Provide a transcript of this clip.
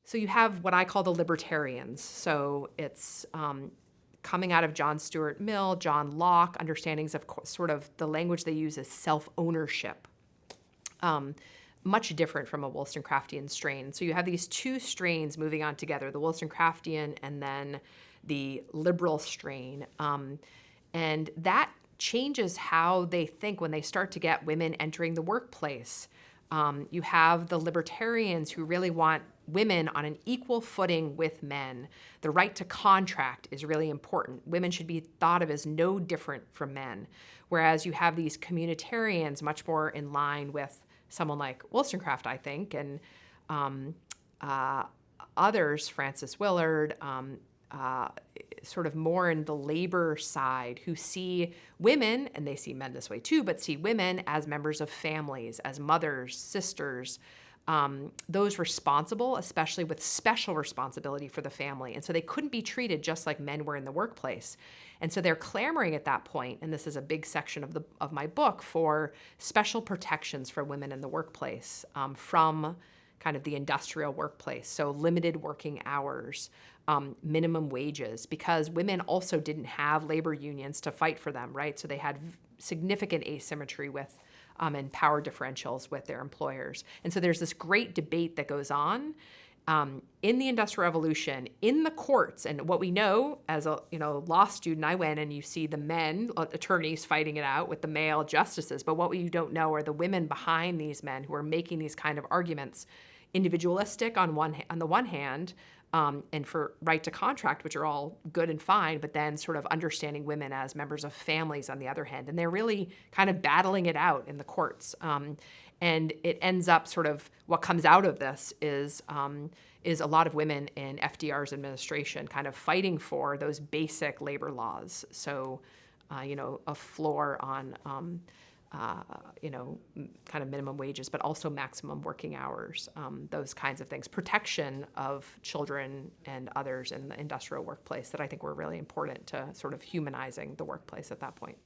So you have what I call the libertarians. So it's coming out of John Stuart Mill, John Locke, understandings of sort of the language they use is self-ownership. Much different from a Wollstonecraftian strain. So you have these two strains moving on together, the Wollstonecraftian and then the liberal strain. And that changes how they think when they start to get women entering the workplace. You have the libertarians who really want women on an equal footing with men. The right to contract is really important. Women should be thought of as no different from men. Whereas you have these communitarians much more in line with someone like Wollstonecraft, I think, and others, Frances Willard, sort of more in the labor side, who see women, and they see men this way too, but see women as members of families, as mothers, sisters, those responsible, especially with special responsibility for the family. And so they couldn't be treated just like men were in the workplace. And so they're clamoring at that point, and this is a big section of my book, for special protections for women in the workplace from kind of the industrial workplace. So limited working hours, minimum wages, because women also didn't have labor unions to fight for them, right? So they had significant asymmetry with and power differentials with their employers. And so there's this great debate that goes on in the Industrial Revolution, in the courts. And what we know as a law student, I went and you see the men, attorneys fighting it out with the male justices. But what we don't know are the women behind these men who are making these kind of arguments, individualistic on the one hand, and for right to contract, which are all good and fine, but then sort of understanding women as members of families on the other hand. And they're really kind of battling it out in the courts. And it ends up sort of, what comes out of this is a lot of women in FDR's administration kind of fighting for those basic labor laws. So, a floor on, kind of minimum wages, but also maximum working hours, those kinds of things. Protection of children and others in the industrial workplace that I think were really important to sort of humanizing the workplace at that point.